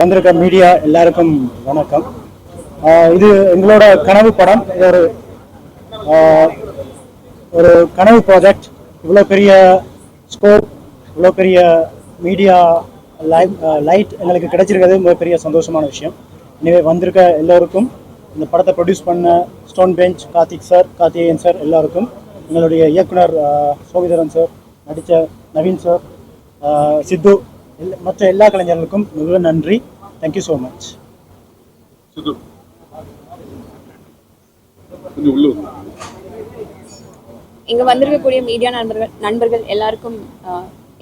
வந்திருக்க மீடியா எல்லாருக்கும் வணக்கம். இது எங்களோட கனவு படம். ஒரு கனவு ப்ராஜெக்ட். இவ்வளோ பெரிய ஸ்கோப், இவ்வளோ பெரிய மீடியா லைட் எங்களுக்கு கிடைச்சிருக்கிறது ரொம்ப பெரிய சந்தோஷமான விஷயம். எனவே வந்திருக்க எல்லோருக்கும், இந்த படத்தை ப்ரொடியூஸ் பண்ண ஸ்டோன் பெஞ்ச், கார்த்திகேயன் சார் எல்லாருக்கும், எங்களுடைய இயக்குனர் சோமிதரன் சார், நடித்த நவீன் சார், சித்து, மற்ற எல்லா கலைஞர்களுக்கும் மிக நன்றி. Thank you so much. இங்கே வந்திருக்கக்கூடிய மீடியா நண்பர்கள் எல்லாருக்கும்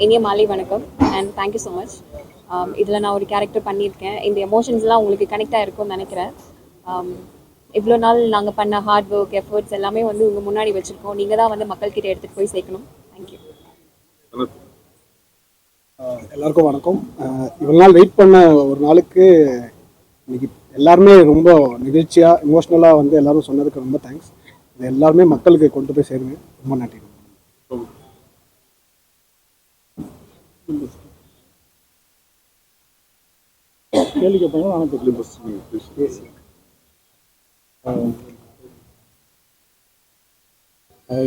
இனிய மாலை வணக்கம் அண்ட் தேங்க்யூ ஸோ மச். இதில் நான் ஒரு கேரக்டர் பண்ணியிருக்கேன். இந்த எமோஷன்ஸ்லாம் உங்களுக்கு கனெக்ட் ஆகிருக்கும்னு நினைக்கிறேன். இவ்வளோ நாள் நாங்கள் பண்ண ஹார்ட் ஒர்க், எஃபர்ட்ஸ் எல்லாமே வந்து உங்கள் முன்னாடி வச்சுருக்கோம். நீங்கள் தான் வந்து மக்கள்கிட்ட எடுத்துகிட்டு போய் சேர்க்கணும். தேங்க்யூ. எல்லாருக்கும் வணக்கம். இவ்வளோ நாள் வெயிட் பண்ண ஒரு நாளுக்கு இன்னைக்கு எல்லாருமே ரொம்ப நிகழ்ச்சியாக எமோஷ்னலாக வந்து எல்லாரும் சொன்னதுக்கு ரொம்ப தேங்க்ஸ். இது எல்லாருமே மக்களுக்கு கொண்டு போய் சேருங்க. ரொம்ப நன்றி.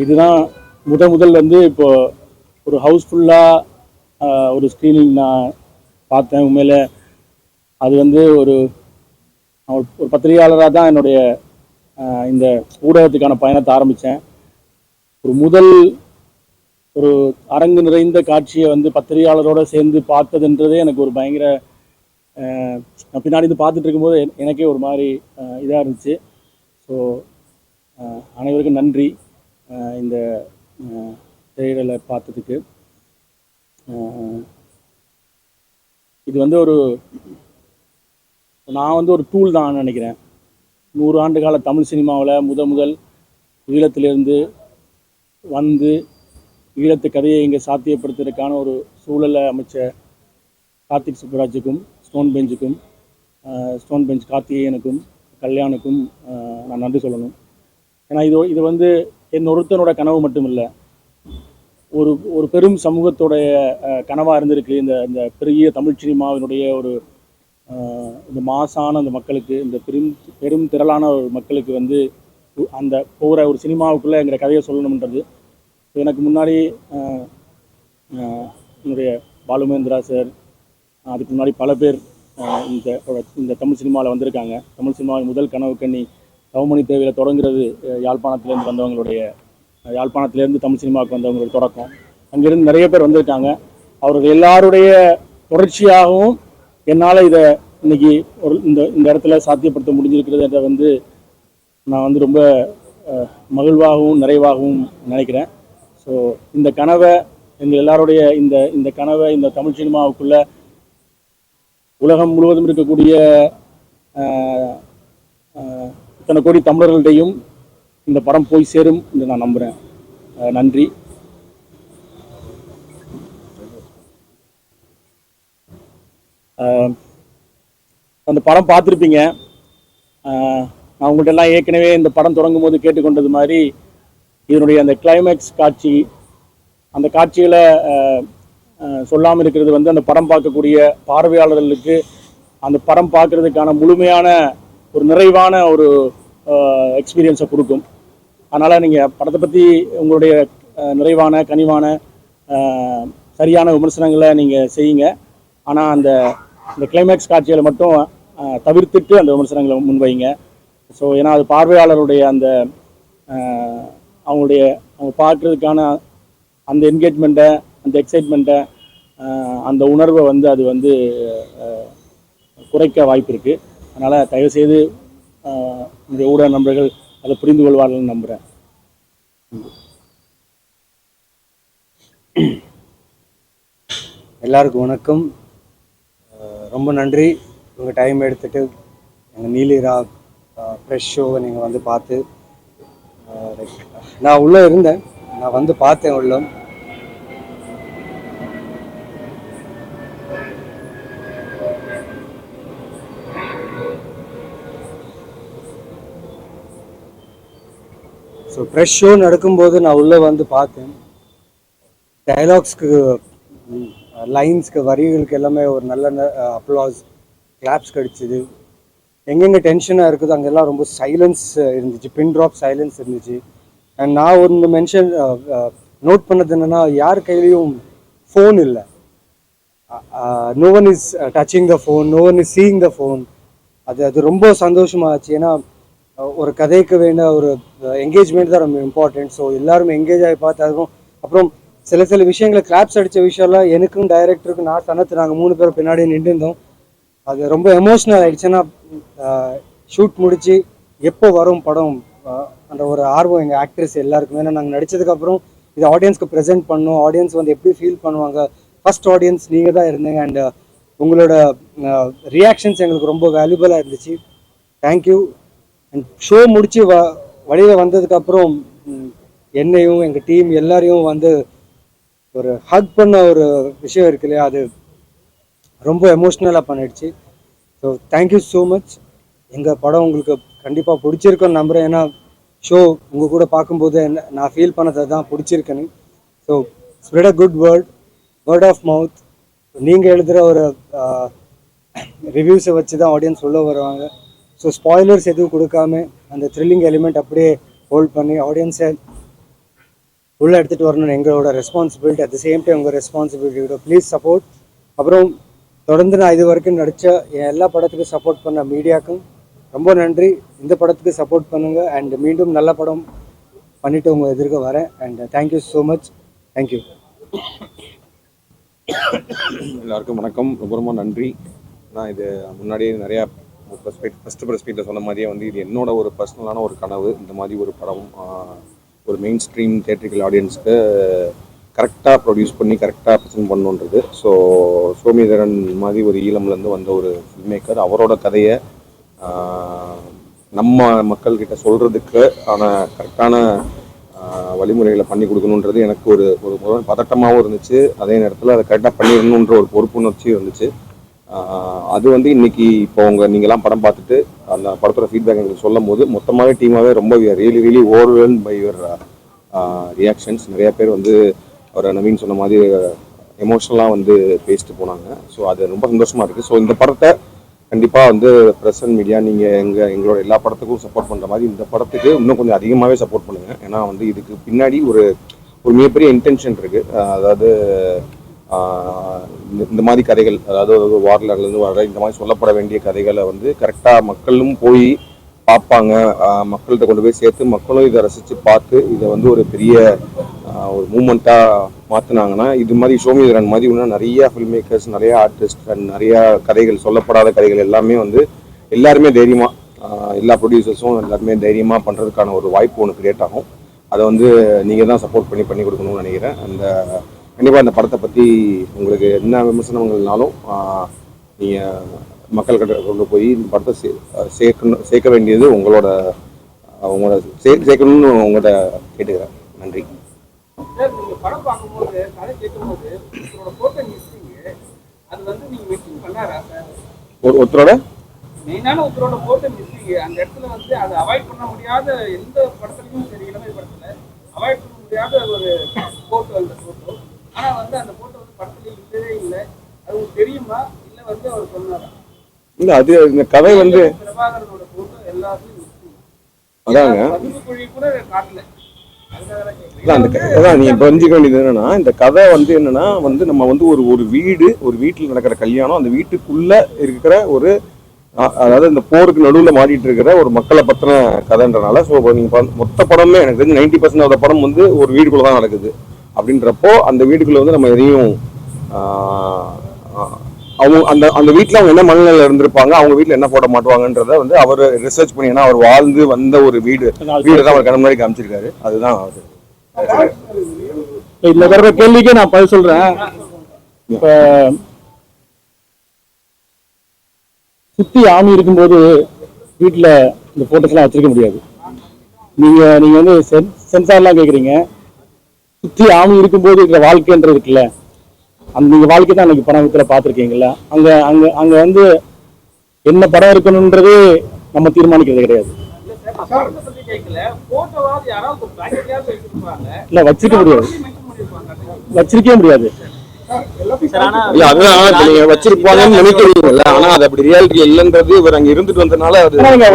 இதுதான் முதல் வந்து இப்போ ஒரு ஹவுஸ்ஃபுல்லாக ஒரு ஸ்க்ரீனிங் நான் பார்த்தேன். உண்மையில் அது வந்து ஒரு பத்திரிகையாளராக தான் என்னுடைய இந்த ஊடகத்துக்கான பயணத்தை ஆரம்பித்தேன். ஒரு அரங்கு நிறைந்த காட்சியை வந்து பத்திரிகையாளரோடு சேர்ந்து பார்த்ததுன்றதே எனக்கு ஒரு பயங்கர, நான் பின்னாடி இருந்து பார்த்துட்டு இருக்கும்போது எனக்கே ஒரு மாதிரி இதாக இருந்துச்சு. ஸோ அனைவருக்கும் நன்றி இந்த திரையிடலை பார்த்ததுக்கு. இது வந்து நான் வந்து ஒரு டூல் தான் நினைக்கிறேன். 100 ஆண்டு கால தமிழ் சினிமாவில் முதல் ஈழத்திலிருந்து வந்து ஈழத்து கதையை இங்கே சாத்தியப்படுத்துறதுக்கான ஒரு சூழலை அமைச்ச கார்த்திக் சுப்புராஜுக்கும், ஸ்டோன் பெஞ்ச் கார்த்திகேயனுக்கும், கல்யாணுக்கும் நான் நன்றி சொல்லணும். ஏன்னா இது வந்து ஒருத்தனோட கனவு மட்டும் இல்லை, ஒரு பெரும் சமூகத்தோடைய கனவாக இருந்திருக்கு. இந்த பெரிய தமிழ் சினிமாவினுடைய இந்த மாசான அந்த மக்களுக்கு, இந்த பெரும் திரளான ஒரு மக்களுக்கு வந்து அந்த போகிற ஒரு சினிமாவுக்குள்ளே என்கிற கதையை சொல்லணுன்றது. எனக்கு முன்னாடி என்னுடைய பாலுமேந்திரா சார், அதுக்கு முன்னாடி பல பேர் இந்த தமிழ் சினிமாவில் வந்திருக்காங்க. தமிழ் சினிமாவின் முதல் கனவு கண்ணி தவமணி தேவையில் தொடங்குறது யாழ்ப்பாணத்திலேருந்து தமிழ் சினிமாவுக்கு வந்தவங்களுடைய தொடக்கம். அங்கேருந்து நிறைய பேர் வந்திருக்காங்க. அவர்கள் எல்லாருடைய தொடர்ச்சியாகவும் என்னால் இதை இன்னைக்கு இந்த இடத்துல சாத்தியப்படுத்த முடிஞ்சிருக்கிறத வந்து நான் வந்து ரொம்ப மகிழ்வாகவும் நிறைவாகவும் நினைக்கிறேன். ஸோ இந்த கனவை எங்கள் எல்லாருடைய இந்த கனவை இந்த தமிழ் சினிமாவுக்குள்ள உலகம் முழுவதும் இருக்கக்கூடிய இத்தனை கோடி தமிழர்களிடையும் இந்த படம் போய் சேரும் என்று நான் நம்புகிறேன். நன்றி. அந்த படம் பார்த்துருப்பீங்க. நான் உங்கள்கிட்ட எல்லாம் ஏற்கனவே இந்த படம் தொடங்கும் போது கேட்டுக்கொண்டது மாதிரி, இதனுடைய அந்த கிளைமேக்ஸ் காட்சி, அந்த காட்சிகளை சொல்லாமல் இருக்கிறது வந்து அந்த படம் பார்க்கக்கூடிய பார்வையாளர்களுக்கு அந்த படம் பார்க்கறதுக்கான முழுமையான ஒரு நிறைவான ஒரு எக்ஸ்பீரியன்ஸை கொடுக்கும். அதனால் நீங்கள் படத்தை பற்றி உங்களுடைய நிறைவான கனிவான சரியான விமர்சனங்களை நீங்கள் செய்யுங்க. ஆனால் அந்த கிளைமேக்ஸ் காட்சிகளை மட்டும் தவிர்த்துட்டு அந்த விமர்சனங்களை முன்வைங்க. ஸோ ஏன்னா அது பார்வையாளருடைய அவங்க பார்க்குறதுக்கான அந்த என்கேஜ்மெண்ட்டை, அந்த எக்ஸைட்மெண்ட்டை, அந்த உணர்வை வந்து அது வந்து குறைக்க வாய்ப்பு இருக்குது. அதனால் தயவுசெய்து என்னுடைய ஊடக நண்பர்கள் அதை புரிந்து கொள்வார்கள்னு நம்புகிறேன். எல்லாருக்கும் வணக்கம். ரொம்ப நன்றி உங்கள் டைம் எடுத்துகிட்டு எங்கள் நீலிரா ஃப்ரெஷ் ஷோவை நீங்கள் வந்து பார்த்து. நான் உள்ளே இருந்தேன், நான் வந்து பார்த்தேன் உள்ள. ஸோ ஃப்ரெஷ் ஷோ நடக்கும்போது நான் உள்ளே வந்து பார்த்தேன். டைலாக்ஸ்க்கு, லைன்ஸ்க்கு, வரிகளுக்கு எல்லாமே ஒரு நல்ல அப்ளாஸ். கிளாப்ஸ் கிடைச்சிது. எங்கெங்கே டென்ஷனாக இருக்குதோ அங்கெல்லாம் ரொம்ப சைலன்ஸ் இருந்துச்சு, பின் ட்ராப் சைலன்ஸ் இருந்துச்சு. அண்ட் நான் ஒன்று நோட் பண்ணது என்னென்னா, யார் கையிலையும் ஃபோன் இல்லை. No one is touching the phone, no one is seeing the phone. அது ரொம்ப சந்தோஷமாச்சு. ஏன்னா ஒரு கதைக்கு வேண்டிய ஒரு என்கேஜ்மெண்ட் தான் ரொம்ப இம்பார்ட்டன்ட். ஸோ எல்லாரும் என்கேஜ் ஆகி பார்த்தாலும் அப்புறம் சில விஷயங்களை கிளாப்ஸ் அடித்த விஷயம்லாம் எனக்கும் டைரக்டருக்கும் நான் சனத்து நாங்கள் 3 பேர் பின்னாடி நின்றுருந்தோம். அது ரொம்ப எமோஷ்னல் ஆகிடுச்சு. ஏன்னா ஷூட் முடித்து எப்போ வரும் படம் அந்த ஒரு ஆர்வம் எங்கள் ஆக்ட்ரஸ் எல்லாருக்குமே. ஏன்னா நாங்கள் நடித்ததுக்கப்புறம் இது ஆடியன்ஸ்க்கு ப்ரெசென்ட் பண்ணோம், ஆடியன்ஸ் வந்து எப்படி ஃபீல் பண்ணுவாங்க. ஃபர்ஸ்ட் ஆடியன்ஸ் நீங்கள் தான் இருந்தீங்க. அண்ட் உங்களோட ரியாக்ஷன்ஸ் எங்களுக்கு ரொம்ப வேல்யூபலாக இருந்துச்சு. தேங்க்யூ. அண்ட் ஷோ முடித்து வழியில் வந்ததுக்கப்புறம் என்னையும் எங்கள் டீம் எல்லாரையும் வந்து ஒரு ஹக் பண்ண ஒரு விஷயம் இருக்கு இல்லையா, அது ரொம்ப எமோஷ்னலாக பண்ணிடுச்சு. So thank you so much. எங்கள் படம் உங்களுக்கு கண்டிப்பாக பிடிச்சிருக்குன்னு நம்புகிறேன். ஏன்னா ஷோ உங்கள் கூட பார்க்கும்போது நான் ஃபீல் பண்ணதை தான் பிடிச்சிருக்கேன்னு. So spread a good word of mouth. நீங்கள் எழுதுகிற ஒரு ரிவ்யூஸை வச்சு தான் ஆடியன்ஸ் உள்ளே வருவாங்க. ஸோ ஸ்பாய்லர்ஸ் எதுவும் கொடுக்காம அந்த த்ரில்லிங் எலிமெண்ட் அப்படியே ஹோல்ட் பண்ணி ஆடியன்ஸை உள்ளே எடுத்துகிட்டு வரணும்னு எங்களோட responsibility. At the same time உங்கள் ரெஸ்பான்சிபிலிட்டியோட ப்ளீஸ் சப்போர்ட். அப்புறம் தொடர்ந்து நான் இது வரைக்கும் நடித்த எல்லா படத்துக்கும் சப்போர்ட் பண்ண மீடியாவுக்கும் ரொம்ப நன்றி. இந்த படத்துக்கு சப்போர்ட் பண்ணுங்கள். அண்ட் மீண்டும் நல்ல படம் பண்ணிவிட்டு உங்கள் எதிர்க்க வரேன். And thank you so much. Thank you. எல்லாருக்கும் வணக்கம். ரொம்ப நன்றி. நான் இது முன்னாடியே நிறையா ஃபஸ்ட்டு ப்ரெஸ் மீட்டில் சொன்ன மாதிரியே வந்து இது என்னோட ஒரு பர்சனலான ஒரு கனவு. இந்த மாதிரி ஒரு படம் ஒரு மெயின் ஸ்ட்ரீம் தியேட்ரிக்கல் ஆடியன்ஸ்க்கு கரெக்டாக ப்ரொடியூஸ் பண்ணி கரெக்டாக ப்ரெசென்ட் பண்ணணுன்றது. ஸோ சோமிதரன் மாதிரி ஒரு ஈழம்லேருந்து வந்த ஒரு ஃபில்ம் மேக்கர் அவரோட கதையை நம்ம மக்கள்கிட்ட சொல்கிறதுக்கு கரெக்டான வழிமுறைகளை பண்ணி கொடுக்கணுன்றது எனக்கு ஒரு பதட்டமாகவும் இருந்துச்சு. அதே நேரத்தில் அதை கரெக்டாக பண்ணிடணுன்ற ஒரு பொறுப்புணர்ச்சியும் இருந்துச்சு. அது வந்து இன்னைக்கு இப்போ நீங்கள்லாம் படம் பார்த்துட்டு அந்த படத்தோட ஃபீட்பேக் எங்களுக்கு சொல்லும் போது மொத்தமாகவே டீமாகவே ரொம்ப really overwhelm by your reactions. நிறையா பேர் வந்து அவர் நவீன் சொன்ன மாதிரி எமோஷ்னலாக வந்து பேசிட்டு போனாங்க. ஸோ அது ரொம்ப சந்தோஷமாக இருக்குது. ஸோ இந்த படத்தை கண்டிப்பாக வந்து ப்ரெஸ் அண்ட் மீடியா நீங்கள் எங்களோட எல்லா படத்துக்கும் சப்போர்ட் பண்ணுற மாதிரி இந்த படத்துக்கு இன்னும் கொஞ்சம் அதிகமாகவே சப்போர்ட் பண்ணுங்கள். ஏன்னா வந்து இதுக்கு பின்னாடி ஒரு மிகப்பெரிய இன்டென்ஷன் இருக்குது. அதாவது இந்த மாதிரி கதைகள், அதாவது வார்லர்லேருந்து வர இந்த மாதிரி சொல்லப்பட வேண்டிய கதைகளை வந்து கரெக்டாக மக்களும் போய் பார்ப்பாங்க, மக்கள்கிட்ட கொண்டு போய் சேர்த்து மக்களும் இதை ரசித்து பார்த்து இதை வந்து ஒரு பெரிய ஒரு மூமெண்ட்டாக மாற்றினாங்கன்னா இது மாதிரி சோமிதரன் மாதிரி இன்னும் நிறையா ஃபில்ம் மேக்கர்ஸ், நிறையா ஆர்டிஸ்ட் அண்ட் நிறையா கதைகள், சொல்லப்படாத கதைகள் எல்லாமே வந்து எல்லாருமே தைரியமாக எல்லா ப்ரொடியூசர்ஸும் எல்லாருமே தைரியமாக பண்ணுறதுக்கான ஒரு வாய்ப்பு ஒன்று கிரியேட் ஆகும். அதை வந்து நீங்கள் தான் சப்போர்ட் பண்ணி கொடுக்கணும்னு நினைக்கிறேன். கண்டிப்பாக அந்த படத்தை பற்றி உங்களுக்கு என்ன விமர்சனங்கள்னாலும் நீங்கள் மக்கள்கிட்ட கொண்டு போய் இந்த படத்தை சேர்க்க வேண்டியது உங்களோட சேர்க்கணும்னு உங்கள்கிட்ட கேட்டுக்கிறேன். நன்றி. படம் பார்க்கும்போது கதை கேட்கும்போது அது வந்து நீங்க வெட்டிங் பண்ணாரா சார்? ஒருத்தரோட மெயினான ஒருத்தரோட போட்டோ மிஸ்ஸிங் அந்த இடத்துல வந்து அதை அவாய்ட் பண்ண முடியாத எந்த படத்துலையும் சரி, இளமை படத்துல அவாய்ட் பண்ண முடியாத ஒரு போட்டோ அந்த போட்டோ. ஆனா வந்து அந்த போட்டோ வந்து படத்துல இல்லவே இல்லை. அது உங்களுக்கு தெரியுமா இல்லை வந்து அவர் சொன்னாரா? இல்லை, அது இந்த கதை வந்து பிரபாகரனோட போட்டோ எல்லாத்தையும் மிஸ்ஸிங். அதாங்க பதிவுக்குழி கூட காட்டல. அதான் நீங்க புரிஞ்சுக்க வேண்டியது என்னன்னா, இந்த கதை வந்து என்னன்னா வந்து நம்ம வந்து ஒரு வீட்டில் நடக்கிற கல்யாணம், அந்த வீட்டுக்குள்ள இருக்கிற ஒரு அதாவது இந்த போருக்கு நடுவில் மாறிட்டு இருக்கிற ஒரு மக்களை பத்தின கதைன்றனால. ஸோ நீங்க மொத்த படமே எனக்கு தெரிஞ்சு 90% ஆஃப் படம் வந்து ஒரு வீடுக்குள்ள தான் நடக்குது. அப்படின்றப்போ அந்த வீட்டுக்குள்ள வந்து நம்ம எதையும் அந்த வீட்டில் அவங்க என்ன மனநிலையில் இருந்திருப்பாங்க, அவங்க வீட்டில் என்ன போட மாட்டுவாங்கன்றத வந்து அவர் ரிசர்ச் பண்ணி, ஏன்னா அவர் வாழ்ந்து வந்த ஒரு வீடு தான் அவர் கண்ணு முன்னாடி காமிச்சிருக்காரு. அதுதான் அவர். இந்த வர்ற கேள்விக்கே நான் பதில் சொல்றேன். இப்ப சுத்தி ஆமி இருக்கும்போது வீட்டுல இந்த போட்டோஸ் எல்லாம் வச்சிருக்க முடியாது. நீங்க வந்து சென்சார்லாம் கேக்குறீங்க. சுத்தி ஆமி இருக்கும்போது இருக்கிற வாழ்க்கைன்றது இருக்குல்ல, அந்த நீங்க வாழ்க்கை தான் அன்னைக்கு படம் வித்துல பாத்திருக்கீங்கல்ல. அங்க அங்க அங்க வந்து என்ன படம் இருக்கணும்ன்றது நம்ம தீர்மானிக்கிறது கிடையாது. இல்ல வச்சிருக்கவே முடியாது. இல்ல அதுதான் இப்ப நீங்க வச்சிருப்பாங்கன்னு நினைக்கிறீங்கல்ல, ஆனா அது அப்படி ரியாலிட்டி இல்லைன்றது இவர் அங்க இருந்துட்டு வந்தனால அது ஆனா நீங்க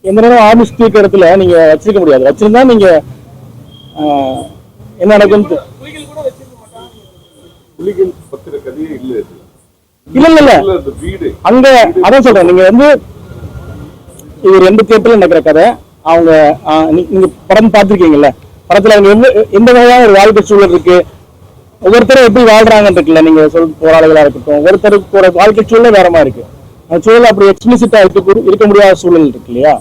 எந்த நேரம் ஆபீஸ் இருக்கிற இடத்துல நீங்க வச்சிருக்க முடியாது. வச்சிருந்தா நீங்க என்ன நடக்கும் புலிகள் கூட வச்சிருக்க மாட்டாங்க. புலிகள் பத்திர கதையே இல்ல இது. இல்ல இல்ல இல்ல அந்த வீடு அங்க அதான் சொல்றேன். நீங்க வந்து இது 88ல நடக்கிற கதை. அவங்க நீங்க படம் பார்த்துருக்கீங்கல்ல, படத்துல அவங்க எந்த வகையான ஒரு வாழ்க்கை சூழல் இருக்கு, ஒவ்வொருத்தரும் எப்படி வாழ்றாங்கன்னு இருக்குல்ல, நீங்க போராளிகளா இருக்கட்டும், ஒவ்வொருத்தருக்கு வாழ்க்கை சூழல் வேற மாதிரி இருக்கு. அந்த சூழல் அப்படி எக்ஸ்பிளிசிட்டா இருக்க முடியாத சூழல் இருக்கு இல்லையா?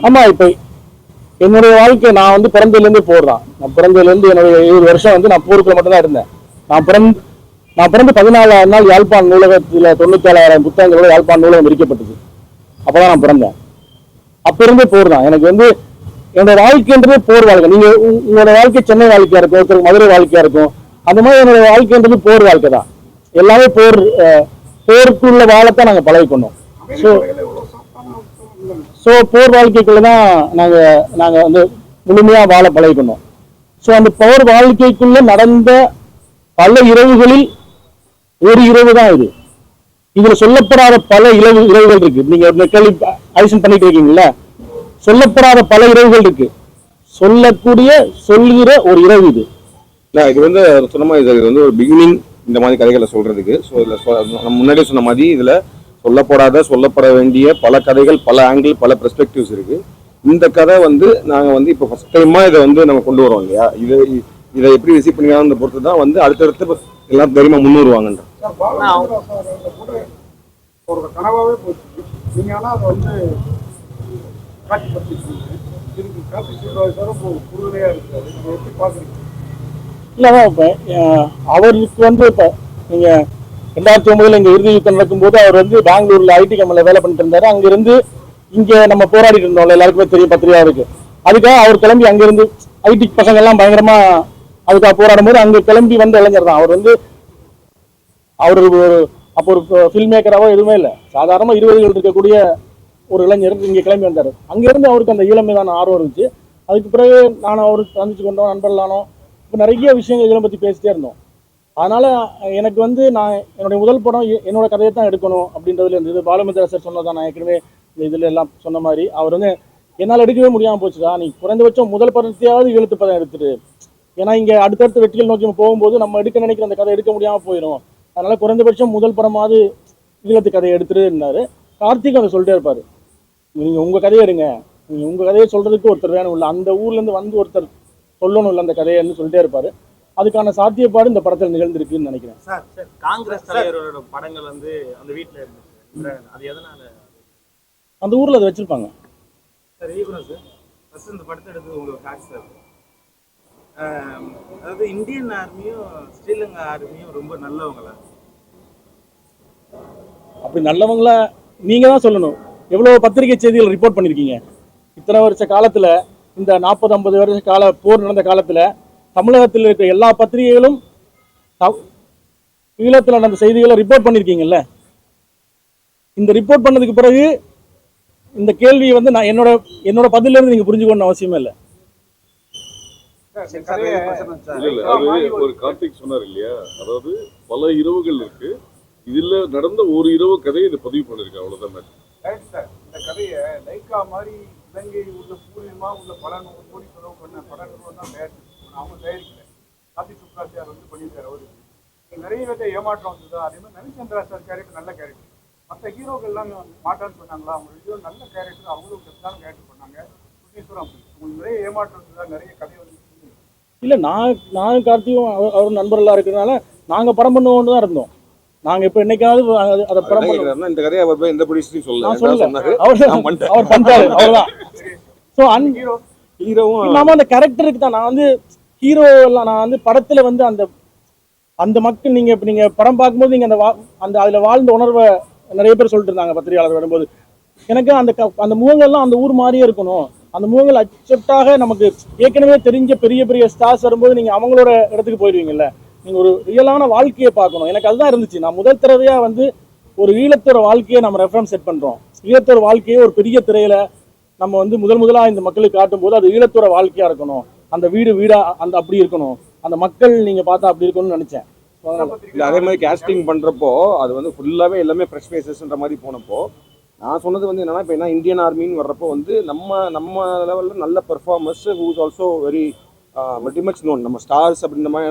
ஆமா, இப்ப என்னுடைய வாழ்க்கை நான் வந்து பிறந்ததுல இருந்து போடுறான். நான் பிறந்ததுல இருந்து என்னுடைய 7 வருஷம் வந்து நான் போருக்குள்ள மட்டும் தான் இருந்தேன். நான் பிறந்து 14ஆவது நாள் யாழ்ப்பாண நூலகத்துல 97,000 புத்தகங்களோட யாழ்ப்பாண நூலகம் விரிக்கப்பட்டது. அப்பதான் நான் பிறந்தேன். அப்ப இருந்தே போர் தான் எனக்கு வந்து. என்னோட வாழ்க்கைன்றது போர் வாழ்க்கை. நீங்க உங்களோட வாழ்க்கை சென்னை வாழ்க்கையா இருக்கும், ஒருத்தருக்கு மதுரை வாழ்க்கையா இருக்கும். அந்த மாதிரி என்னோட வாழ்க்கைன்றது போர் வாழ்க்கை தான். எல்லாமே போருக்குள்ள வாழத்தான் நாங்க பழகிக்கணும். ஸோ போர் வாழ்க்கைக்குள்ளதான் நாங்க வந்து முழுமையா வாழ பழகிக்கணும். ஸோ அந்த போர் வாழ்க்கைக்குள்ள நடந்த பல இரவுகளில் ஒரு இரவு தான் இது. இதுல சொல்லப்படாத பல இரவுகள் இருக்கு. நீங்க கேள்வி ஆயுஷன் பண்ணிட்டு இருக்கீங்கல்ல, சொல்லப்படாத பல இரவுகள் இருக்கு. சொல்லுகிற ஒரு இரவு இது. இது வந்து சொன்ன மாதிரி இது வந்து ஒரு பிகினிங் இந்த மாதிரி கதைகளை சொல்றதுக்கு. ஸோ இதுல முன்னாடியே சொன்ன மாதிரி இதுல சொல்லப்பட வேண்டிய பல கதைகள், பல ஆங்கிள், பல பெர்ஸ்பெக்டிவ்ஸ் இருக்கு. இந்த கதை வந்து நாங்க வந்து இப்போ ஃபர்ஸ்ட் டைமா இதை வந்து நம்ம கொண்டு வரோம் இல்லையா? இதை எப்படி ரிசீவ் பண்ணிக்கிறாங்க பொறுத்து தான் வந்து அடுத்தடுத்து எல்லாம் தெரியுமா முன்னேறுவாங்கன்ற ஒரு கனவாவே போச்சு. நீங்க ஆனா அதை வந்து காட்சிப்படுத்திருக்கீங்க. இதுக்கு காட்சி சூழ்நிலை புதுமையா இருக்கு. அதை நீங்க எப்படி பாக்குறீங்க? இல்லதான் இப்ப அவருக்கு வந்து இப்ப நீங்க 2009 இங்க இறுதி யுத்தம் நடக்கும்போது அவர் வந்து பெங்களூர்ல ஐடி கம்பெனில வேலை பண்ணிட்டு இருந்தாரு. அங்கிருந்து இங்க நம்ம போராடிட்டு இருந்தோம்ல, எல்லாருக்குமே தெரியும், பத்திரிகா இருக்கு. அதுக்காக அவர் கிளம்பி அங்கிருந்து ஐடி பசங்க எல்லாம் பயங்கரமா அதுக்காக போராடும் போது அங்க கிளம்பி வந்த இளைஞர் தான் அவர். வந்து அவர் அப்போ ஒரு ஃபில்ம் மேக்கராவோ எதுவுமே இல்லை, சாதாரணமா 20கள் இருக்கக்கூடிய ஒரு இளைஞர் இங்க கிளம்பி வந்தாரு. அங்கிருந்து அவருக்கு அந்த ஈழம் மீதான ஆர்வம் இருந்துச்சு. அதுக்கு பிறகு நானும் அவருக்கு சந்திச்சு கொண்டோம், நண்பர்களானோம். இப்போ நிறைய விஷயங்கள் இதெல்லாம் பத்தி பேசிட்டே இருந்தோம். அதனால எனக்கு வந்து நான் என்னுடைய முதல் படம் என்னோட கதையை தான் எடுக்கணும் அப்படின்றதுல இருந்தது. பாலுமந்திர சார் சொன்னதான். நான் ஏற்கனவே இதுல எல்லாம் சொன்ன மாதிரி அவர் வந்து என்னால் எடுக்கவே முடியாமல் போச்சுடா, நீ குறைந்தபட்சம் முதல் படத்தையாவது ஈழத்து படம் எடுத்துரு. ஏன்னா இங்க அடுத்தடுத்த வெற்றிகள் நோக்கி போகும்போது நம்ம எடுக்க நினைக்கிற அந்த கதை எடுக்க முடியாமல் போயிடும். அதனால குறைந்தபட்சம் முதல் படமாவது ஈழத்து கதையை எடுத்துருன்னாரு. கார்த்திக் அதை சொல்லிட்டே இருப்பாரு, நீங்க உங்க கதையை எடுங்க, நீங்க உங்க கதையை சொல்றதுக்கு ஒருத்தர் வேணும் இல்லை, அந்த ஊர்ல இருந்து வந்து ஒருத்தர் சொல்லணும் இல்லை அந்த கதையன்னு சொல்லிட்டே இருப்பாரு. அதுக்கான சாத்தியப்பாடு இந்த படத்தில் நிகழ்ந்திருக்குன்னு நினைக்கிறேன். சார் காங்கிரஸ் தலைவரோட படங்கள் வந்து அந்த வீட்டுல இருந்துச்சு, அது எதனால அந்த ஊர்ல அதை வச்சிருப்பாங்க? சார் ஈக்குவல் சார் ஃபர்ஸ்ட் இந்த படத்தை எடுத்து உங்களுக்கு காட்சி சார். அதாவது இந்தியன் ஆர்மியும் ஸ்ரீலங்கா ஆர்மியும் ரொம்ப நல்லவங்களா? அப்படி நல்லவங்களா நீங்க தான் சொல்லணும். எவ்வளவு பத்திரிகை செய்திகள் ரிப்போர்ட் பண்ணிருக்கீங்க இத்தனை வருஷ காலத்துல. இந்த 40-50 வருஷ கால போர் நடந்த காலத்துல தமிழகத்தில் இருக்கிற எல்லா பத்திரிகைகளும் ஈழத்தில் நடந்த செய்திகளை ரிப்போர்ட் பண்ணிருக்கீங்கல்ல. இந்த ரிப்போர்ட் பண்ணதுக்கு பிறகு இந்த கேள்வியை வந்து நான் என்னோட பதில இருந்து நீங்க புரிஞ்சுக்கணும் அவசியமே இல்லை. ஒரு கார்த்திக் சொன்னார் இல்லையா, அதாவது பல இரவுகள் இருக்கு, இதுல நடந்த ஒரு இரவு கதையை இதை பதிவு பண்ணிருக்கு, அவ்வளவுதான். இந்த கதையை லைக்கா மாதிரி இலங்கை உள்ள பூர்வமா உள்ள பல 100 கோடி செலவு பண்ண பல நிறுவனம் தான் தயாரிச்சு, அவங்க தயாரிக்கல. கார்த்திக் சுப்ராஜியார் வந்து பண்ணியிருக்காரு. அவருக்கு நிறைய பேர்த்த ஏமாற்றம் வந்ததா. அதே மாதிரி நரிச்சந்திரா சார் கேரக்டர் நல்ல கேரக்டர். மற்ற ஹீரோக்கள்லாம் மாட்டான்னு சொன்னாங்களா, அவங்க நல்ல கேரக்டர், அவங்களும் பெஸ்டான கேரக்டர் பண்ணாங்க. குட்டீஸ்வரம் உங்களுக்கு நிறைய ஏமாற்றம் வந்ததா, நிறைய கதை வந்து இல்லை. நான் கார்த்தியும் அவரும் நண்பர்களாக இருக்கிறதுனால நாங்கள் படம் பண்ணுவோன்னு தான் இருந்தோம். நாங்கள் இப்போ என்னைக்காவது அதை படம் பண்ணுவோம். இந்த கதையை அவர் எந்த ப்ரொடியூசரையும் சொல்லல, அவர் பண்ணிட்டாரு, அவ்வளோதான். ஸோ ஹீரோவும் இல்லாமல் அந்த கேரக்டருக்கு தான் நான் வந்து ஹீரோ எல்லாம். நான் வந்து படத்தில் வந்து அந்த மக்கள் நீங்கள் படம் பார்க்கும்போது நீங்கள் அந்த அதில் வாழ்ந்த உணர்வை நிறைய பேர் சொல்லிட்டு இருந்தாங்க பத்திரிகையாளர் வரும்போது. எனக்கு அந்த முகங்கள்லாம் அந்த ஊர் மாதிரியே இருக்கணும். அந்த முகங்கள் அக்செப்டாக நமக்கு ஏற்கனவே தெரிஞ்ச பெரிய பெரிய ஸ்டார்ஸ் வரும்போது நீங்கள் அவங்களோட இடத்துக்கு போயிடுவீங்கல்ல. நீங்கள் ஒரு ரியலான வாழ்க்கையை பார்க்கணும். எனக்கு அதுதான் இருந்துச்சு. நான் முதல் தடவையாக வந்து ஒரு ஈழத்தோட வாழ்க்கையை நம்ம ரெஃபரன்ஸ் செட் பண்ணுறோம். ஈழத்தோட வாழ்க்கையை ஒரு பெரிய திரையில நம்ம வந்து முதலாக இந்த மக்களுக்கு காட்டும்போது அது ஈழத்தோட வாழ்க்கையாக இருக்கணும், அந்த வீடாக அந்த அப்படி இருக்கணும், அந்த மக்கள் நீங்கள் பார்த்தா அப்படி இருக்கணும்னு நினச்சேன். இல்லை அதே மாதிரி கேஸ்டிங் பண்ணுறப்போ அது வந்து ஃபுல்லாகவே எல்லாமே ஃப்ரெஷ் ஃபேஸஸ்ன்ற மாதிரி போனப்போ நான் சொன்னது வந்து என்னன்னா இப்போ என்ன இந்தியன் ஆர்மின்னு வர்றப்போ வந்து நம்ம லெவலில் நல்ல performers who's also very very much known நம்ம ஸ்டார்ஸ் அப்படின்ற மாதிரி.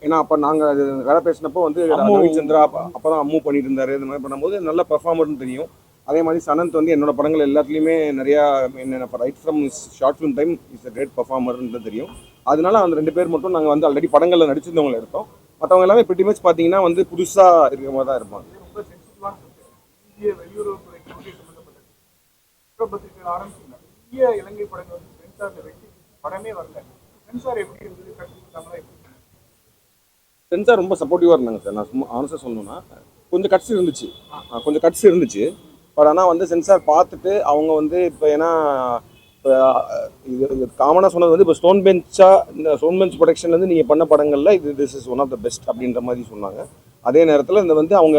ஏன்னா அப்போ நாங்கள் வேலை பேசினப்போ வந்து நவீன் சந்திரா அப்போ தான் அம்மூவ் பண்ணிட்டு இருந்தாரு. இந்த மாதிரி பண்ணும்போது நல்ல பெர்ஃபார்மர்னு தெரியும். அதே மாதிரி சனந்த் வந்து என்னோட படங்கள் எல்லாத்துலேயுமே நிறையா என்ன right from short film time is a great பெர்ஃபார்மர்ன்றது தெரியும். அதனால அந்த 2 பேர் மட்டும் நாங்கள் வந்து ஆல்ரெடி படங்களில் நடிச்சிருந்தவங்களை எடுத்தோம். மற்றவங்க எல்லாமே பிரிட்டி மச் பார்த்தீங்கன்னா வந்து புதுசாக இருக்கிற மாதிரி தான் இருப்பாங்க. ரொம்ப சென்சிட்டிவான இந்திய வெளியுறவுத்துறை கொள்கை சம்பந்தப்பட்டது. குற்றப்பத்திரிகை ஆரம்பிச்சிருந்தாங்க. இந்திய இலங்கை படங்கள் வந்து சென்சார்ல வெட்டி படமே வரல. சென்சார் எப்படி இருந்தது, கற்றுக்கிட்டாங்களா எப்படி? சென்சார் ரொம்ப சப்போர்ட்டிவாக இருந்தாங்க சார். நான் சும்மா ஆன்சர் சொல்லணும்னா கொஞ்சம் கட்ஸ் இருந்துச்சு. பட் ஆனால் வந்து சென்சார் பார்த்துட்டு அவங்க வந்து இப்போ ஏன்னா இது காமனாக சொன்னது வந்து இப்போ இந்த ஸ்டோன் பெஞ்ச் ப்ரொடக்ஷன்லேருந்து நீங்கள் பண்ண படங்களில் this is one of the best அப்படின்ற மாதிரி சொன்னாங்க. அதே நேரத்தில் இந்த வந்து அவங்க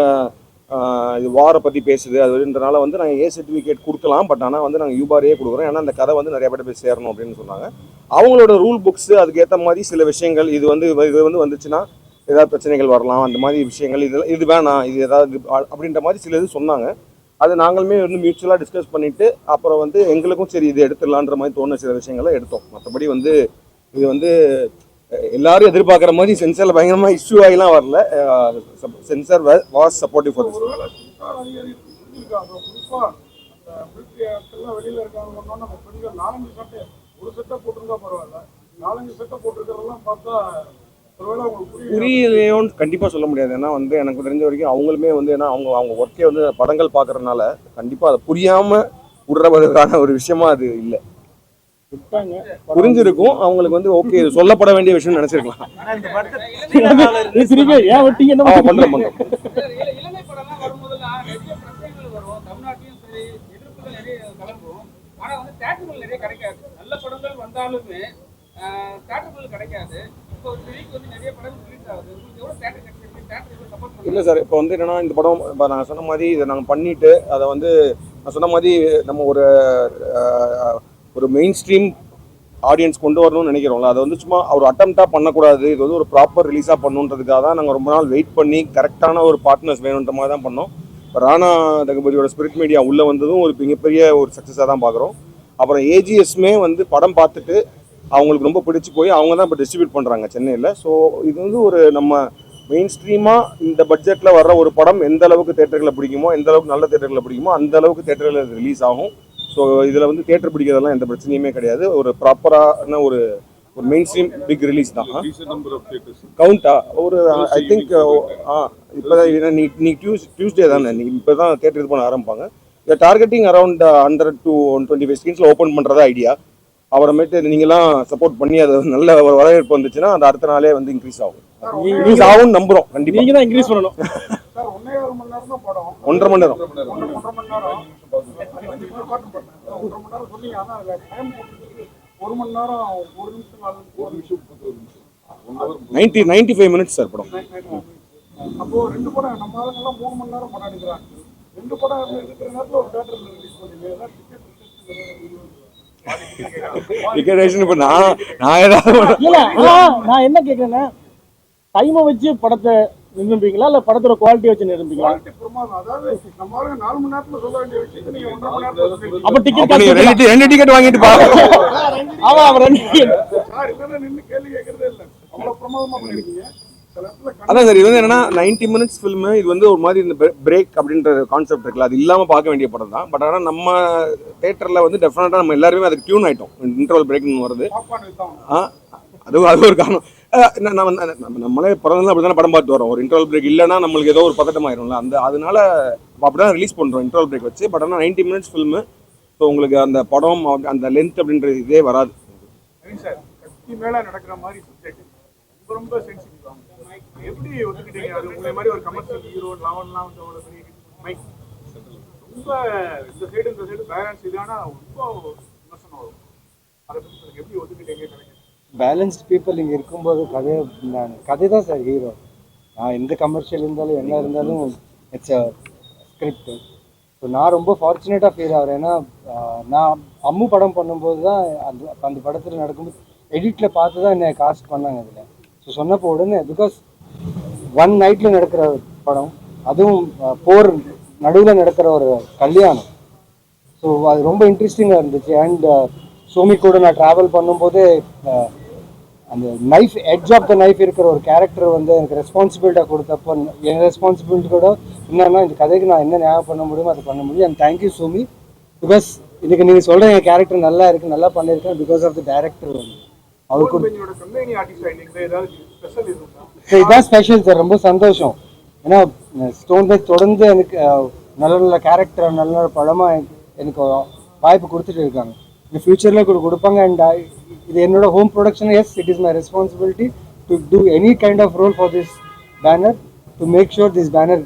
இது வாரை பற்றி பேசுது அதுன்றனால வந்து நாங்கள் ஏ சர்டிஃபிகேட் கொடுக்கலாம். பட் ஆனால் வந்து நாங்கள் யூபாரே கொடுக்குறோம். ஏன்னா அந்த கதை வந்து நிறைய பேர் போய் சேரணும் அப்படின்னு சொன்னாங்க. அவங்களோட ரூல் புக்ஸு அதுக்கேற்ற மாதிரி சில விஷயங்கள் இது வந்துச்சுன்னா ஏதாவது பிரச்சனைகள் வரலாம், அந்த மாதிரி விஷயங்கள் இது வேணாம், இது ஏதாவது அப்படின்ற மாதிரி சில இது சொன்னாங்க. அது நாங்களுமே வந்து மியூச்சுவலாக டிஸ்கஸ் பண்ணிவிட்டு அப்புறம் வந்து எங்களுக்கும் சரி இது எடுத்துடலான்ற மாதிரி தோணுன சில விஷயங்களை எடுத்தோம். மற்றபடி வந்து இது வந்து எல்லாரும் எதிர்பார்க்குற மாதிரி சென்சாரில் பயங்கரமாக இஷ்யூ ஆகிலாம் வரல. Sensor was supportive for this. வெளியில இருக்காங்க நம்ம பெண்கள் 4-5 சட்டை ஒரு செட்டை போட்டிருந்தா பரவாயில்ல, 4-5 செட்டை போட்டிருக்கிறதெல்லாம் பார்த்தா புரியலையோன்னு கண்டிப்பாக சொல்ல முடியாது. ஏன்னா வந்து எனக்கு தெரிஞ்ச வரைக்கும் அவங்களுமே வந்து ஏன்னா அவங்க ஒர்க்கே வந்து படங்கள் பார்க்கறதுனால கண்டிப்பாக அதை புரியாமல் விடுறதுக்கான ஒரு விஷயமா அது இல்லை. புரிஞ்சிருக்கும் அவங்களுக்கு வந்து ஓகே இது சொல்லப்பட வேண்டிய விஷயம் நினைச்சிருக்கலாம். பண்றோம் இலங்கை படம்லாம் வரும்போதெல்லாம் நிறைய பிரச்சனைகள் வரும். தமிழ்நாட்டிலும் சரி எதிர்ப்புகள் நிறைய கலந்துரும். ஆனா வந்து தேட்டர்கள் நிறைய கிடைக்காது. நல்ல படங்கள் வந்தாலுமே தேட்டர்கள் கிடைக்காது. இப்போ ஒரு வீக் வந்து நிறைய படங்கள் ரிலீஸ் ஆகுது. உங்களுக்கு எவ்வளவு தேட்டர் கிடைச்சிருக்கு, தேட்டர் எவ்வளவு சப்போர்ட் பண்ணுங்க? இல்லை சார், இப்போ வந்து என்னன்னா இந்த படம் இப்போ நான் சொன்ன மாதிரி இதை நாங்கள் பண்ணிட்டு அதை வந்து நான் சொன்ன மாதிரி நம்ம ஒரு மெயின் ஸ்ட்ரீம் ஆடியன்ஸ் கொண்டு வரணும்னு நினைக்கிறோம்ல, அதை வந்து சும்மா ஒரு அட்டம்ப்டாக பண்ணக்கூடாது. இது வந்து ஒரு ப்ராப்பர் ரிலீஸாக பண்ணுன்றதுக்காக தான் நாங்கள் ரொம்ப நாள் வெயிட் பண்ணி கரெக்டான ஒரு பார்ட்னர்ஸ் வேணுன்ற மாதிரி தான் பண்ணோம். இப்போ ராணா தகுபதியோட ஸ்பிரிட் மீடியா உள்ளே வந்ததும் ஒரு மிகப்பெரிய ஒரு சக்ஸஸாக தான் பார்க்குறோம். அப்புறம் ஏஜிஎஸ்மே வந்து படம் பார்த்துட்டு அவங்களுக்கு ரொம்ப பிடிச்சி போய் அவங்க தான் இப்போ டிஸ்ட்ரிபியூட் பண்ணுறாங்க சென்னையில். ஸோ இது வந்து ஒரு நம்ம மெயின் ஸ்ட்ரீமாக இந்த பட்ஜெட்டில் வர்ற ஒரு படம் எந்த அளவுக்கு தேட்டர்களை பிடிக்குமோ, எந்த அளவுக்கு நல்ல தேட்டர்களை பிடிக்குமோ அந்த அளவுக்கு தேட்டர்களில் ரிலீஸ் ஆகும். ஸோ இதில் வந்து தேட்டர் பிடிக்கிறதெல்லாம் எந்த பிரச்சனையுமே கிடையாது. ஒரு ப்ராப்பரான ஒரு மெயின் ஸ்ட்ரீம் பிக் ரிலீஸ் தான். கவுண்டா ஒரு ஐ திங்க் இப்போ தான் நீ டியூஸ்டே தானே இப்போ தான் தேட்டர் இது பண்ண ஆரம்பிப்பாங்க. டார்கெட்டிங் அரௌண்ட் 100 to 125 ஸ்க்ரீன்ஸில் ஓப்பன் பண்ணுறதா ஐடியா. அப்புறமேட்டு நீங்களாம் சப்போர்ட் பண்ணி அது நல்ல ஒரு வரவேற்பு வந்துச்சுன்னா அந்த அடுத்த நாளே வந்து இன்க்ரீஸ் ஆகும் நம்புறோம். கண்டிப்பாக நீங்க தான் இன்க்ரீஸ் பண்ணணும். 1.5 மணி நேரம் தான் படம். 1.5 மணி நேரம் சொன்னீங்க. ஆனா டைம் 1 மணி நேரம் 1 நிமிஷம் 95 மினிட்ஸ் சார் படம். அப்போ 2 படம் நம்ம ஆளுங்கெல்லாம் 3 மணி நேரம் படம் எடுக்கிறாங்க. 2 படம் இருக்கிற நேரத்தில் ஒரு தேட்டர்ல ரிலீஸ் பண்ணுவீங்க. இப்போ நான் என்ன கேட்குறேன்னா டைமை வச்சு படத்தை நிரூபிங்களா இல்லை படத்தோட குவாலிட்டி வச்சு நிரூபிங்களா? அதாவது 4 மணி நேரத்துல சொல்ல வேண்டிய விஷயத்தை நீங்க 1.5 மணி நேரத்துல அப்போ டிக்கெட் 2 டிக்கெட் வாங்கிட்டு பாருங்க. நின்று கேள்வி கேட்கறதே இல்லை. அவ்வளவு பிரமாதமா பண்ணிருக்கீங்க. அதான் சார், இது வந்து என்னன்னா 90 மினிட்ஸ் ஃபிலிமு. இது வந்து ஒரு மாதிரி இந்த பிரேக் அப்படின்ற கான்செப்ட் இருக்குல்ல, அது இல்லாமல் பார்க்க வேண்டிய படம் தான். பட் ஆனால் நம்ம தேட்டரில் வந்து டெஃபினட்டாக நம்ம எல்லாருமே அதுக்கு டியூன் ஆகிட்டோம். இன்டர்வல் பிரேக்னு வருது. அது ஒரு காரணம். நம்மளே பிறந்தது அப்படி தானே படம் பார்த்து வரோம். ஒரு இன்டர்வல் பிரேக் இல்லைன்னா நம்மளுக்கு ஏதோ ஒரு பதட்டமாயிரும்ல, அதனால அப்படி தான் ரிலீஸ் பண்ணுறோம் இன்டர்வல் பிரேக் வச்சு. பட் ஆனால் 90 மினிட்ஸ் ஃபிலிமு. ஸோ உங்களுக்கு அந்த படம் அந்த லென்த் அப்படின்ற இதே வராது. சார், கத்தி மேல நடக்கிற மாதிரி சப்ஜெக்ட் ரொம்ப சென்சிட்டிவ். எப்படி ஒத்துக்கிட்டீங்க? அது உங்களை மாதிரி ஒரு கமர்ஷியல் ஹீரோ லெவல்லாம் வந்து அவ்வளோ பெரிய மைக் ரொம்ப இந்த சைடு பேலன்ஸ் இதானா ரொம்ப விமர்சனம் வரும். அதை பற்றி எப்படி ஒத்துக்கிட்டீங்க? பேலன்ஸ்ட் பீப்புள் இங்கே இருக்கும்போது கதை தான் சார் ஹீரோ. நான் எந்த கமர்ஷியல் இருந்தாலும் என்ன இருந்தாலும் இட்ஸ் அ ஸ்கிரிப்ட். ஸோ நான் ரொம்ப ஃபார்ச்சுனேட்டாக ஃபீல் ஆகிறேன். ஏன்னா நான் அம்மு படம் பண்ணும்போது தான் அந்த படத்தில் நடக்கும்போது எடிட்டில் பார்த்து தான் என்னை காஸ்ட் பண்ணாங்க அதில். ஸோ சொன்னப்போ உடனே பிகாஸ் ஒன் நைட்டில் நடக்கிற படம், அதுவும் போர் நடுவில் நடக்கிற ஒரு கல்யாணம். ஸோ அது ரொம்ப இன்ட்ரெஸ்டிங்காக இருந்துச்சு. அண்ட் சோமி கூட நான் ட்ராவல் பண்ணும்போது அந்த knife edge of the knife இருக்கிற ஒரு கேரக்டர் வந்து எனக்கு ரெஸ்பான்சிபிலிட்டியாக கொடுத்தப்போ என் ரெஸ்பான்சிபிலிட்டி கூட என்னன்னா இந்த கதைக்கு நான் என்ன ஞாபகம் பண்ண முடியுமோ அதை பண்ண முடியும். அண்ட் தேங்க்யூ சோமி, பிகாஸ் இதுக்கு நீங்கள் சொல்கிற என் கேரக்டர் நல்லா இருக்குது, நல்லா பண்ணியிருக்கேன் பிகாஸ் ஆஃப் த டேரக்டர் வந்து அவருக்கு. இதுதான் ஸ்பெஷல் சார், ரொம்ப சந்தோஷம். ஏன்னா ஸ்டோன் பேக் தொடர்ந்து எனக்கு நல்ல நல்ல கேரக்டர் நல்ல நல்ல படமாக எனக்கு வாய்ப்பு கொடுத்துட்டு இருக்காங்க. இந்த ஃபியூச்சரில் கூட கொடுப்பாங்க. அண்ட் இது என்னோட home production. Yes, it is my responsibility to do any kind of role for this banner to make sure this banner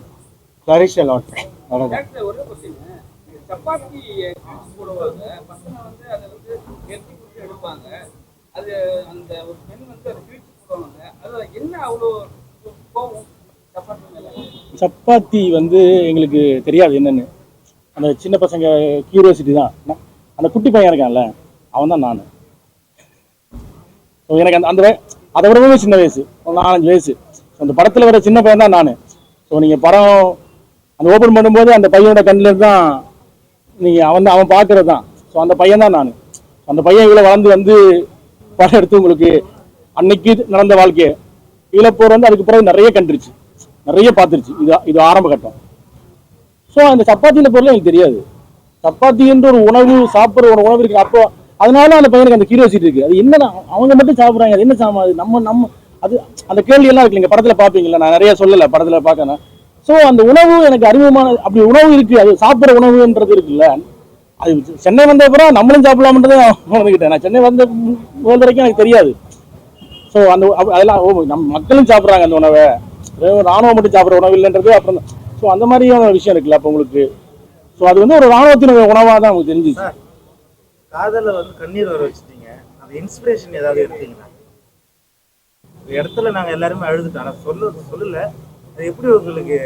flourish a lot. அவ்வளோதான். ஒரே கொஸ்டின், சப்பாத்தி போடுவாங்க பசங்க வந்து அதை வந்து எட்டி கொடுத்து எடுப்பாங்க, அது அந்த ஒரு பெண் வந்து அதை கிழிச்சு போடுவாங்க, அது என்ன அவ்வளோ கோவம் சப்பாத்தி மேலே? சப்பாத்தி வந்து எங்களுக்கு தெரியாது என்னன்னு. அந்த சின்ன பசங்க கியூரியாசிட்டி தான். அந்த குட்டி பையன் இருக்கான்ல, அவன் தான் நான். ஸோ எனக்கு அந்த அதை விடவே சின்ன வயசு, ஒரு 4-5 வயசு. ஸோ அந்த படத்தில் வர சின்ன பையன் தான் நான். ஸோ நீங்கள் படம் அந்த ஓப்பன் பண்ணும்போது அந்த பையனோட கண்ணில் தான் நீங்கள் அவன் பார்க்குறது தான். ஸோ அந்த பையன் தான் நான். அந்த பையன் இவ்வளோ வளர்ந்து வந்து படம் எடுத்து உங்களுக்கு அன்னைக்கு நடந்த வாழ்க்கையை இதில் போகிற வந்து அதுக்கு பிறகு நிறைய கண்டுருச்சு, நிறைய பார்த்துருச்சு. இது ஆரம்ப கட்டம். ஸோ அந்த சப்பாத்தியில் பொருள் எனக்கு தெரியாது. சப்பாத்தின்ற ஒரு உணவு, சாப்பிட்ற ஒரு உணவு இருக்குது. அப்போ அதனால அந்த பையனுக்கு அந்த கியூரியாசிட்டி இருக்குது. அது என்ன அவங்க மட்டும் சாப்பிட்றாங்க, அது என்ன சாமா, அது நம்ம அது அந்த கேள்வியெல்லாம் இருக்கு. நீங்கள் படத்தில் பார்ப்பீங்களா, நான் நிறைய சொல்லலை, படத்தில் பார்க்கணும். ஸோ அந்த உணவு எனக்கு அறிமுகமான அப்படி உணவு இருக்குது, அது சாப்பிட்ற உணவுன்றது இருக்குல்ல. அது சென்னை வந்த அப்புறம் நம்மளும் சாப்பிடலாம்ன்றது வந்துக்கிட்டேன். நான் சென்னை வந்த முதல் வரைக்கும் எனக்கு தெரியாது. ஸோ அந்த அதெல்லாம் நம்ம மக்களும் சாப்பிட்றாங்க அந்த உணவை, ராணுவம் மட்டும் சாப்பிட்ற உணவு இல்லைன்றது அப்புறம் தான். ஸோ அந்த மாதிரியான விஷயம் இருக்குல்ல அப்போ உங்களுக்கு. ஸோ அது வந்து ஒரு ராணுவத்தினுடைய உணவாக தான் உங்களுக்கு தெரிஞ்சிச்சு. காதல வந்து கண்ணீர் வர வச்சுட்டீங்க, அந்த இன்ஸ்பிரேஷன் ஏதாவது எடுத்தீங்களா? ஒரு இடத்துல நாங்கள் எல்லாருமே அழுதுட்டோம், ஆனால் சொல்லல, அது எப்படி உங்களுக்கு?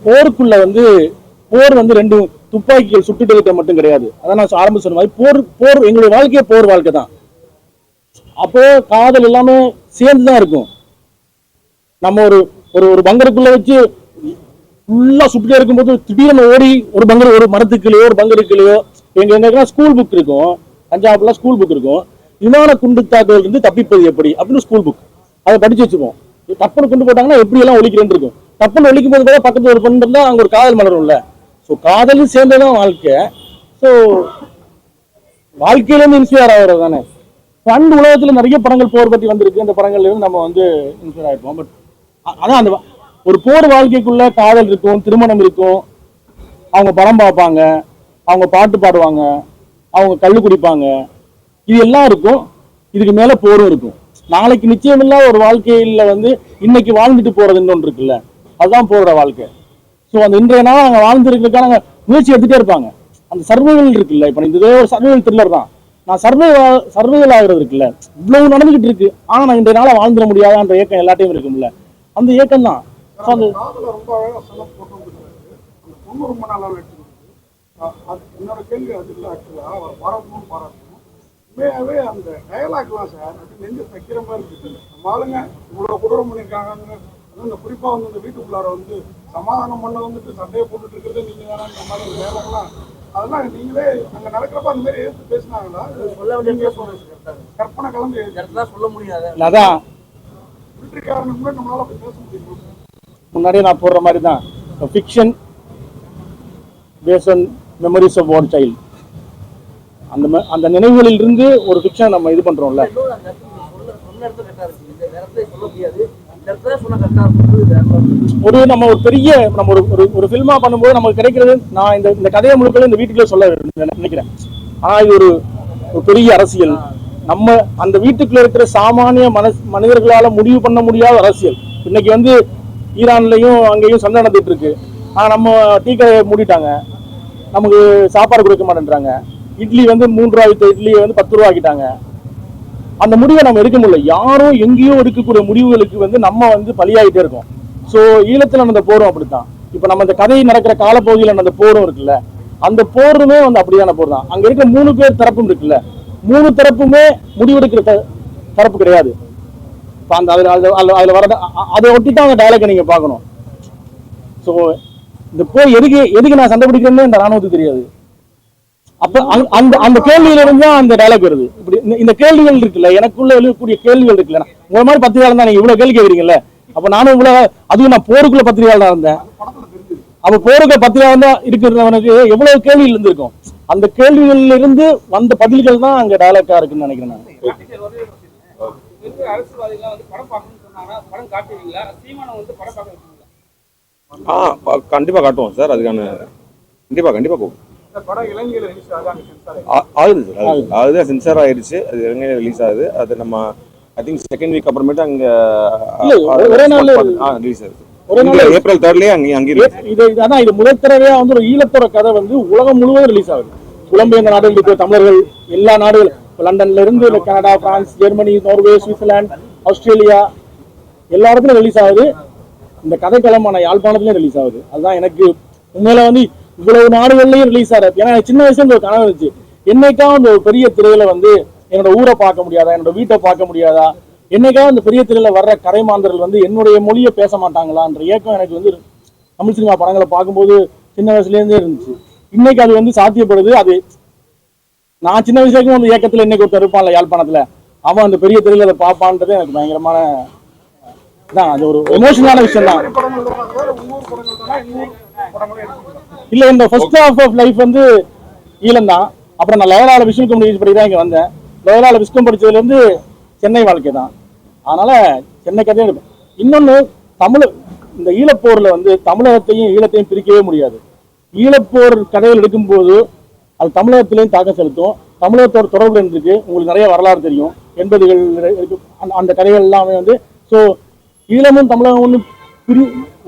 போருக்குள்ள வந்து போர் வந்து 2 துப்பாக்கிகள் சுட்டுட்டு மட்டும் கிடையாது. அதான் நான் ஆரம்பம் சொன்ன மாதிரி போர் எங்களுடைய வாழ்க்கையே போர் வாழ்க்கை தான். அப்போ காதல் எல்லாமே சேர்ந்து தான் இருக்கும். நம்ம ஒரு பங்கருக்குள்ள வச்சு ஃபுல்லா சுட்டுட்டே இருக்கும்போது திடீர்னு ஓடி ஒரு பங்கர், ஒரு மரத்துக்குள்ளேயோ ஒரு பங்கருக்குள்ளேயோ எங்க ஸ்கூல் புக் இருக்கும், பஞ்சாப்ல ஸ்கூல் புக் இருக்கும், விமான குண்டு தாக்குதல் இருந்து தப்பிப்பது எப்படி அப்படின்னு ஸ்கூல் புக். அதை படிச்சு வச்சுப்போம். டப்புன்னு குண்டு போட்டாங்கன்னா எப்படி எல்லாம் ஒழிக்கிறேன்னு இருக்கும். டப்புன்னு ஒழிக்கும் போது கூட பக்கத்துல ஒரு பொண்ணு இருந்தா அங்க ஒரு காதல் மலரும்ல. ஸோ காதலும் சேர்ந்ததான் வாழ்க்கை. ஸோ வாழ்க்கையிலேருந்து இன்ஸ்பயர் ஆகிறது தானே. அண்ட் உலகத்துல நிறைய படங்கள் போர் பற்றி வந்திருக்கு. அந்த படங்கள்ல இருந்து நம்ம வந்து இன்ஸ்பயர் ஆயிருப்போம். பட் அதான் அந்த ஒரு போர் வாழ்க்கைக்குள்ள காதல் இருக்கும், திருமணம் இருக்கும், அவங்க படம் பார்ப்பாங்க, அவங்க பாட்டு பாடுவாங்க, அவங்க கள்ளு குடிப்பாங்க, இது எல்லாம் இருக்கும். இதுக்கு மேல போரும் இருக்கும். நாளைக்கு நிச்சயமில்லா ஒரு வாழ்க்கையில வந்து இன்னைக்கு வாழ்ந்துட்டு போறது இன்னொன்று இருக்குல்ல, அதுதான் போற வாழ்க்கை. ஸோ அந்த இன்றைய நாள் நாங்கள் வாழ்ந்துருக்கிறதுக்காக நாங்கள் முயற்சி எடுத்துட்டே இருப்பாங்க. அந்த சர்வைவல் இருக்குல்ல, இப்போ இதுவே ஒரு சர்வைவல் த்ரில்லர் தான். நான் சர்வைவல் ஆகுறது இருக்குல்ல, இவ்வளவு நடந்துகிட்டு இருக்கு, ஆனா நான் இன்றைய நாளை வாழ்ந்துட முடியாதான்ற ஏக்கம் எல்லாத்தையும் இருக்கும்ல, அந்த ஏக்கம் தான். ரொம்ப அழகா போட்டோ அந்த பொண்ணு ரொம்ப நல்லா அது என்னோட கேள்வி அது இல்லை. ஆக்சுவலாக அவர் பாராட்டணும். உண்மையாகவே அந்த டயலாக்லாம் சார் நெஞ்சு தைக்கிற மாதிரி இருக்குது. நம்ம ஆளுங்க இவ்வளோ குடும்பம் பண்ணியிருக்காங்க. இந்த குறிப்பாக வந்து இந்த வீட்டுக்குள்ளார வந்து சமாதானம் பண்ண வந்துட்டு சண்டையை போட்டுட்டு இருக்கிறது நீங்கள் தானே, இந்த மாதிரி வேலைகள்லாம் அதெல்லாம் நீங்களே அங்கே நடக்கிறப்ப அந்த மாதிரி எடுத்து பேசினாங்களா? சொல்ல வேண்டிய கற்பனை கலந்து இடத்துல சொல்ல முடியாது. அதான் மிலிட்டரிக்காரனுக்கு கூட நம்மளால போய் பேச முடியும். முன்னாடியே நான் போடுற மாதிரி தான் fiction based on memories of one child. அந்த நினைவுகளில் இருந்து ஒரு ஃபிக்ஷன் நம்ம இது பண்றோம்ல. ஒரு நம்ம ஒரு பெரிய நம்ம ஒரு ஃபில்மா பண்ணும்போது நமக்கு கிடைக்கிறது, நான் இந்த கதையை முழுக்க இந்த வீட்டுக்குள்ளே சொல்ல நினைக்கிறேன். ஆனா இது ஒரு பெரிய அரசியல். நம்ம அந்த வீட்டுக்குள்ள இருக்கிற சாமானிய மனிதர்களால முடிவு பண்ண முடியாத அரசியல். இன்னைக்கு வந்து ஈரான்லையும் அங்கேயும் சண்டை நடந்துட்டு இருக்கு. ஆனா நம்ம டீ கடையை மூடிட்டாங்க, நமக்கு சாப்பாடு கொடுக்க மாட்டேன்றாங்க. இட்லி வந்து 3 ரூபா வித்த இட்லியை வந்து 10 ரூபா ஆக்கிட்டாங்க. அந்த முடிவை நம்ம எடுக்க முடியல. யாரும் எங்கேயோ எடுக்கக்கூடிய முடிவுகளுக்கு வந்து நம்ம வந்து பலியாகிட்டே இருக்கோம். ஸோ ஈழத்தில் நடந்த போரும் அப்படித்தான். இப்போ நம்ம இந்த கதை நடக்கிற காலப்பகுதியில் அந்த போரும் இருக்குல்ல, அந்த போருமே வந்து அப்படியான போர் தான். அங்க இருக்கிற 3 பேர் தரப்பும் இருக்குல்ல, 3 தரப்புமே முடிவெடுக்கிற தரப்பு கிடையாது. இப்போ அந்த அதில் வர அதை ஒட்டி தான் அந்த டயலாக்கை நீங்க பார்க்கணும். ஸோ இந்த போர் எதுக்கு நான் சண்டை பிடிக்கிறேன்னு இந்த ராணுவத்துக்கு தெரியாது. அப்ப அந்த அந்த கேள்வியில இருந்து தான் அந்த டயலாக் வருது. இப்படி இந்த கேள்விகள் இருக்குல்ல, எனக்குள்ள எழுதக்கூடிய கேள்விகள் இருக்குல்ல, உங்களை மாதிரி பத்திரிகையாளர் தான் நீங்க இவ்வளவு கேள்வி கேட்குறீங்கல்ல, அப்ப நானும் இவ்வளவு, அதுவும் நான் போருக்குள்ள பத்திரிகையாளர் தான் இருந்தேன். அப்ப போருக்கு பத்திரிகையாளர் தான் இருக்கிறவனுக்கு எவ்வளவு கேள்விகள் இருந்திருக்கும். அந்த கேள்விகள்ல இருந்து வந்த பதில்கள் தான் அங்க டயலாக்கா இருக்குன்னு நினைக்கிறேன் நான். அரசியல்வாதிகள் வந்து படம் பார்க்கணும்னு சொன்னாங்கன்னா படம் காட்டுவீங்களா? சீமானை வந்து படம் பார்க்க வைப்பீங்களா? கண்டிப்பா காட்டுவோம் சார். அதுக்கான கண்டிப்பா போகும். படம் இலங்கையில் ரிலீஸ் ஆகுது சார். அதுதான் சென்சார் ஆயிடுச்சு. அது இலங்கையில ரிலீஸ் ஆகுது. அது நம்ம ஐ திங்க் செகண்ட் வீக் அப்புறமேட்டு அங்க ஒரே நாள் ரிலீஸ் ஆகுது. ஏப்ரல் 3 அங்கே இது முதல் தடவையா வந்து ஒரு ஈழத்தோட கதை வந்து உலகம் முழுவதும் ரிலீஸ் ஆகுது. புலம்பெயர்ந்த நாடுகள் இருக்கிற தமிழர்கள் எல்லா நாடுகள், லண்டன்ல இருந்து Canada, France, Germany, Norway, Switzerland, Australia எல்லா இடத்துலயும் ரிலீஸ் ஆகுது. இந்த கதைக்களமான யாழ்ப்பாணத்துலயும் ரிலீஸ் ஆகுது. அதுதான் எனக்கு உண்மையில வந்து இவ்வளவு நாடுகள்லயும் ரிலீஸ் ஆகுது. ஏன்னா சின்ன வயசுல ஒரு கனவு இருந்துச்சு, என்னைக்காவது அந்த ஒரு பெரிய திரையில வந்து என்னோட ஊரை பார்க்க முடியாதா, என்னோட வீட்டை பார்க்க முடியாதா, என்னைக்காவது அந்த பெரிய திரையில வர்ற கரைமாந்தர்கள் வந்து என்னுடைய மொழியை பேச மாட்டாங்களான்ற ஏக்கம் எனக்கு வந்து தமிழ் சினிமா படங்களை பார்க்கும்போது சின்ன வயசுல இருந்தே இருந்துச்சு. இன்னைக்கு அது வந்து சாத்தியப்படுது. அது நான் சின்ன வயசுல இருக்கும் அந்த ஏக்கத்துல இன்னைக்கு ஒருத்தர் இருப்பான்ல யாழ்ப்பாணத்துல, அவன் அந்த பெரிய திரையில அதை பார்ப்பான்றது எனக்கு பயங்கரமான தான். அது ஒரு எமோஷனலான விஷயம் தான். இல்ல, இந்த ஃபர்ஸ்ட் ஹாஃப் ஆஃப் லைஃப் வந்து ஈழம் தான். அப்புறம் நான் லயோலால விஷுவல் கம்யூனிகேஷன் படி தான் இங்க வந்தேன். லயோலால விஸ்கம் படிச்சதுல இருந்து சென்னை வாழ்க்கை தான். அதனால சென்னை கதையும் இருக்கும். இன்னொன்னு, இந்த ஈழப்போர்ல வந்து தமிழகத்தையும் ஈழத்தையும் பிரிக்கவே முடியாது. ஈழப்போர் கதைகள் எடுக்கும்போது அது தமிழகத்திலையும் தாக்கம் செலுத்தும். தமிழகத்தோட தொடர்பு இருக்கு. உங்களுக்கு நிறைய வரலாறு தெரியும். 80கள் அந்த கதைகள் எல்லாமே வந்து, ஸோ ஈழமும் தமிழகமும்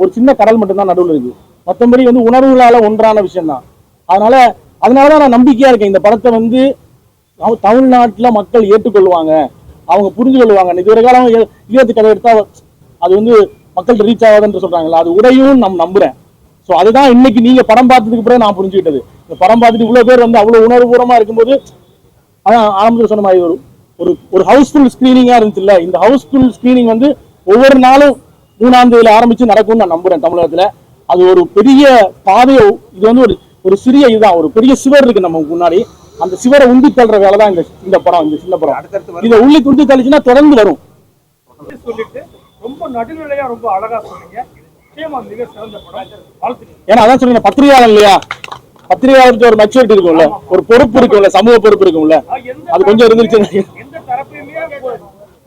ஒரு சின்ன கடல் மட்டும்தான் நடுவில் இருக்கு. மற்றபடி வந்து உணர்வுகளால ஒன்றான விஷயம் தான். அதனாலதான் நான் நம்பிக்கையா இருக்கேன். இந்த படத்தை வந்து தமிழ்நாட்டில் மக்கள் ஏற்றுக்கொள்வாங்க, அவங்க புரிஞ்சு கொள்வாங்க. இதுவரை காலம் ஈழத்து கதை எடுத்தா அது வந்து மக்கள்கிட்ட ரீச் ஆகாதுன்னு சொல்றாங்கல்ல, அது உடையும் நான் நம்புறேன். ஸோ அதுதான் இன்னைக்கு நீங்க படம் பார்த்ததுக்கு பிறகு நான் புரிஞ்சுக்கிட்டது. இந்த படம் பார்த்துட்டு இவ்வளவு பேர் வந்து அவ்வளவு உணர்வுபூர்வமா இருக்கும்போது, அதான் ஆரம்பத்தில் சொன்ன மாதிரி ஒரு ஹவுஸ்ஃபுல் ஸ்கிரீனிங்கா இருந்துச்சு இல்ல. இந்த ஹவுஸ்ஃபுல் ஸ்கிரீனிங் வந்து ஒவ்வொரு நாளும் 3ஆம் தேதியில ஆரம்பிச்சு நடக்கும்னு நான் நம்புறேன். தமிழகத்துல அது ஒரு பெரிய பாதையை, இது வந்து ஒரு சிறிய இதுதான், ஒரு பெரிய சிவர் இருக்கு நமக்கு முன்னாடி. அந்த சிவரை உந்தி தள்ளுற வேலை தான் இந்த படம், இந்த சின்ன படம். இதை உள்ளி உந்தி தள்ளிச்சுன்னா தொடர்ந்து வரும். சொல்லிட்டு ரொம்ப நடுநிலையா ரொம்ப அழகா சொன்னீங்க. நிச்சயமா மிக சிறந்த படம். வாழ்த்துக்கள். ஏன்னா அதான் சொல்றீங்க, பத்திரிகையாளர் இல்லையா, பத்திரிகையாளருக்கு ஒரு மெச்சூரிட்டி இருக்கும்ல, ஒரு பொறுப்பு இருக்கும்ல, சமூக பொறுப்பு இருக்கும்ல, அது கொஞ்சம் இருந்துச்சு. எந்த தரப்பையுமே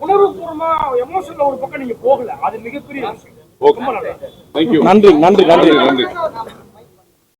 உணர்வுபூர்வமா எமோஷனல் ஒரு பக்கம் நீங்க போகல, அது மிகப்பெரிய விஷயம். Okay, thank you. நன்றி.